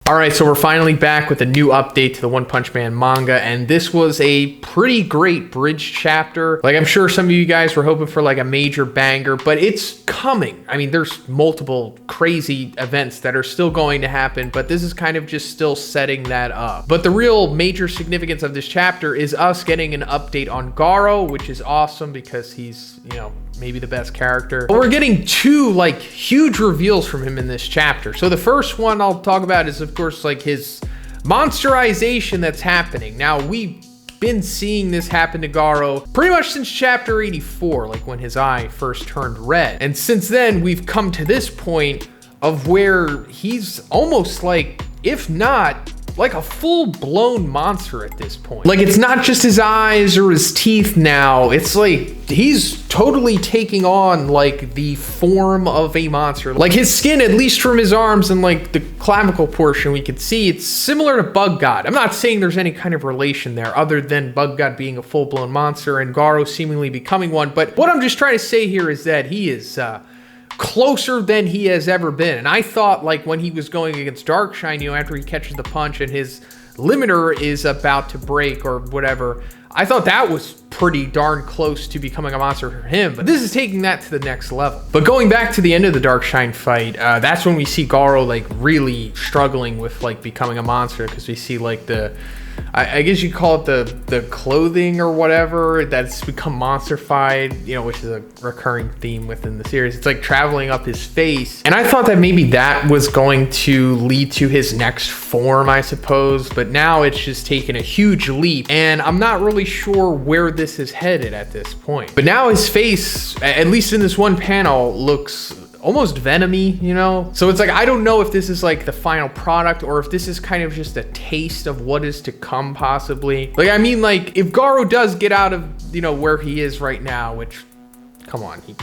Alright, so we're finally back with a new update to the One Punch Man manga, and this was a pretty great bridge chapter. Like, I'm sure some of you guys were hoping for like a major banger, but it's coming. I mean, there's multiple crazy events that are still going to happen, but this is kind of just still setting that up. But the real major significance of this chapter is us getting an update on Garo, which is awesome because he's, you know, maybe the best character. But we're getting two like huge reveals from him in this chapter. So the first one I'll talk about is of course like his monsterization that's happening. Now we've been seeing this happen to Garo pretty much since chapter 84, like when his eye first turned red. And since then we've come to this point of where he's almost like, if not like a full-blown monster at this point. Like, it's not just his eyes or his teeth now. It's like he's totally taking on like the form of a monster. Like his skin, at least from his arms and like the clavicle portion, we could see it's similar to Bug God. I'm not saying there's any kind of relation there other than Bug God being a full-blown monster and Garo seemingly becoming one. But what I'm just trying to say here is that he is closer than he has ever been. And I thought like when he was going against Darkshine, you know, after he catches the punch and his limiter is about to break or whatever, I thought that was pretty darn close to becoming a monster for him. But this is taking that to the next level. But going back to the end of the Darkshine fight, that's when we see Garo like really struggling with like becoming a monster, because we see like the, I guess you call it the clothing or whatever that's become monsterfied, you know, which is a recurring theme within the series. It's like traveling up his face. And I thought that maybe that was going to lead to his next form, I suppose. But now it's just taken a huge leap. And I'm not really sure where this is headed at this point. But now his face, at least in this one panel, looks almost venomy, you know? So it's like, I don't know if this is like the final product or if this is kind of just a taste of what is to come possibly. Like, I mean, like if Garo does get out of, you know, where he is right now, which, come on, he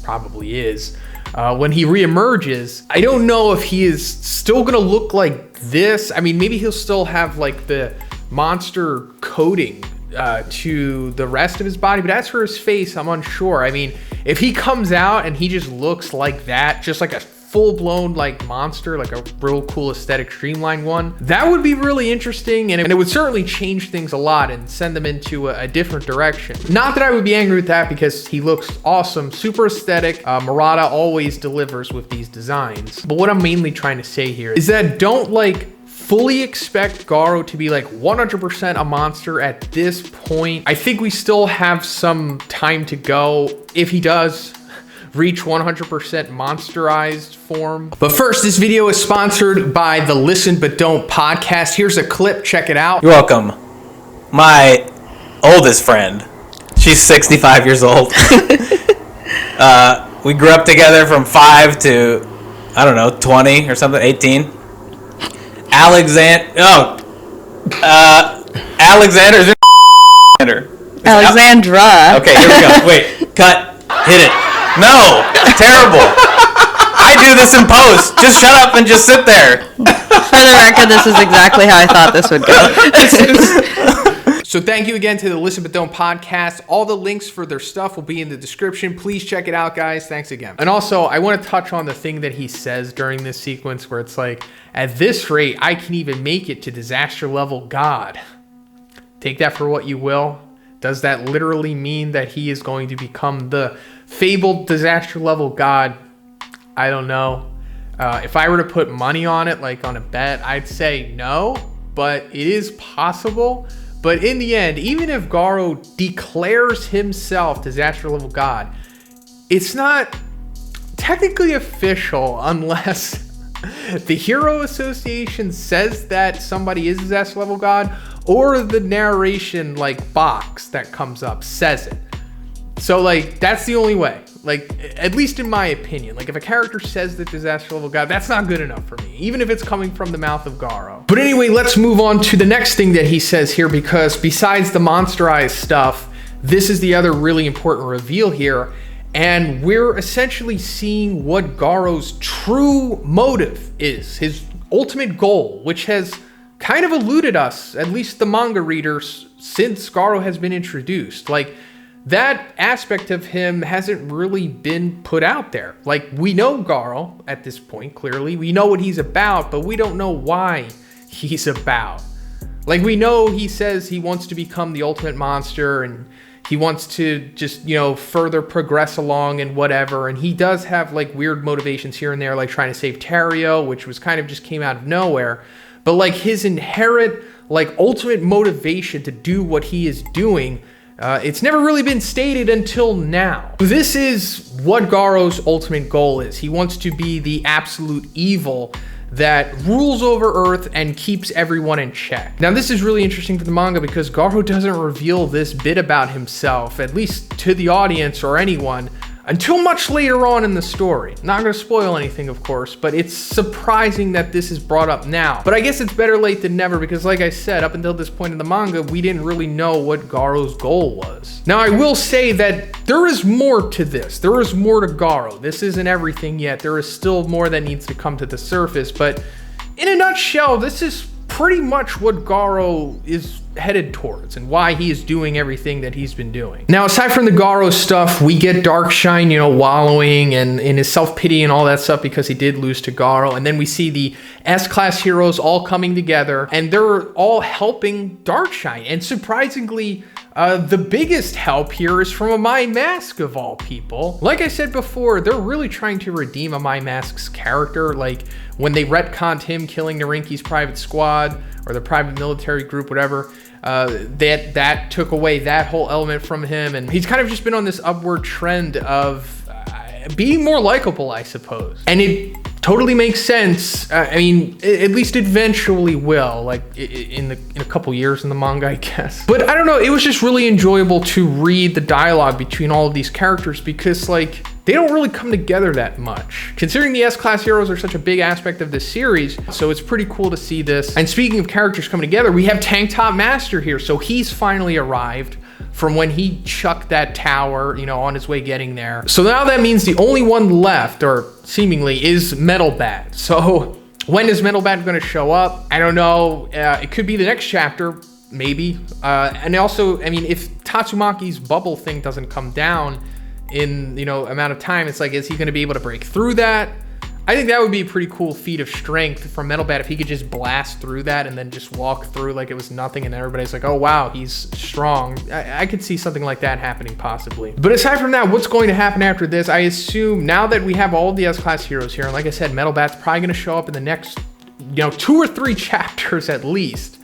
probably is. When he reemerges, I don't know if he is still gonna look like this. I mean, maybe he'll still have like the monster coating to the rest of his body, but as for his face, I'm unsure. I mean, if he comes out and he just looks like that, just like a full-blown like monster, like a real cool aesthetic streamlined one, that would be really interesting, and it would certainly change things a lot and send them into a different direction. Not that I would be angry with that, because he looks awesome, super aesthetic. Murata always delivers with these designs. But what I'm mainly trying to say here is that don't like fully expect Garo to be like 100% a monster at this point. I think we still have some time to go if he does reach 100% monsterized form. But first, this video is sponsored by the Listen But Don't podcast. Here's a clip, check it out. You're welcome. My oldest friend, she's 65 years old. We grew up together from 5 to, I don't know, 20 or something, 18. Alexander's Alexandra. Okay, here we go. Wait, cut. Hit it. No, terrible. I do this in post. Just shut up and just sit there. For the record, this is exactly how I thought this would go. So thank you again to the Listen But Don't podcast. All the links for their stuff will be in the description. Please check it out, guys. Thanks again. And also, I want to touch on the thing that he says during this sequence where it's like, at this rate, I can even make it to disaster level God. Take that for what you will. Does that literally mean that he is going to become the fabled disaster level God? I don't know. If I were to put money on it, like on a bet, I'd say no, but it is possible. But in the end, even if Garo declares himself disaster level God, it's not technically official unless the Hero Association says that somebody is disaster level God, or the narration like box that comes up says it. So like, that's the only way. Like, at least in my opinion, like if a character says that disaster level God, that's not good enough for me, even if it's coming from the mouth of Garo. But anyway, let's move on to the next thing that he says here, because besides the monsterized stuff, this is the other really important reveal here. And we're essentially seeing what Garo's true motive is, his ultimate goal, which has kind of eluded us, at least the manga readers, since Garo has been introduced. Like, that aspect of him hasn't really been put out there. Like, we know Garo at this point, clearly. We know what he's about, but we don't know why he's about. Like, we know he says he wants to become the ultimate monster, and he wants to just, you know, further progress along and whatever. And he does have, like, weird motivations here and there, like trying to save Terrio, which was kind of just came out of nowhere. But, like, his inherent, like, ultimate motivation to do what he is doing, it's never really been stated until now. This is what Garo's ultimate goal is. He wants to be the absolute evil that rules over Earth and keeps everyone in check. Now, this is really interesting for the manga because Garo doesn't reveal this bit about himself, at least to the audience or anyone, until much later on in the story. Not gonna spoil anything, of course, but it's surprising that this is brought up now. But I guess it's better late than never because, like I said, up until this point in the manga, we didn't really know what Garo's goal was. Now, I will say that there is more to this. There is more to Garo. This isn't everything yet. There is still more that needs to come to the surface, but in a nutshell, this is pretty much what Garo is headed towards and why he is doing everything that he's been doing. Now, aside from the Garo stuff, we get Darkshine, you know, wallowing and in his self-pity and all that stuff because he did lose to Garo. And then we see the S-class heroes all coming together and they're all helping Darkshine. And surprisingly, the biggest help here is from Amai Mask of all people. Like I said before, they're really trying to redeem Amai Mask's character. Like when they retconned him killing Narinki's private squad or the private military group, whatever, that took away that whole element from him. And he's kind of just been on this upward trend of being more likable, I suppose. And it totally makes sense. I mean, at least eventually will, like in a couple years in the manga, I guess. But I don't know, it was just really enjoyable to read the dialogue between all of these characters because, like, they don't really come together that much. Considering the S-class heroes are such a big aspect of this series, so it's pretty cool to see this. And speaking of characters coming together, we have Tank Top Master here. So he's finally arrived from when he chucked that tower, you know, on his way getting there. So now that means the only one left, or seemingly, is Metal Bat. So when is Metal Bat gonna show up? I don't know. It could be the next chapter, maybe. And also, I mean, if Tatsumaki's bubble thing doesn't come down in, you know, amount of time, it's like, is he going to be able to break through that? I think that would be a pretty cool feat of strength from Metal Bat if he could just blast through that and then just walk through like it was nothing and everybody's like, oh wow, he's strong. I could see something like that happening possibly. But aside from that, what's going to happen after this? I assume now that we have all the S-class heroes here, and like I said, Metal Bat's probably going to show up in the next, you know, 2 or 3 chapters at least.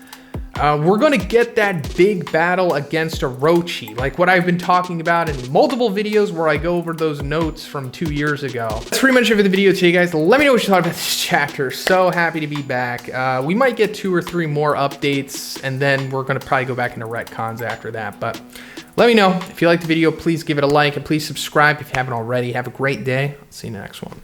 We're going to get that big battle against Orochi, like what I've been talking about in multiple videos where I go over those notes from 2 years ago. That's pretty much it for the video today, guys. Let me know what you thought about this chapter. So happy to be back. We might get 2 or 3 more updates, and then we're going to probably go back into retcons after that. But let me know. If you liked the video, please give it a like, and please subscribe if you haven't already. Have a great day. I'll see you in the next one.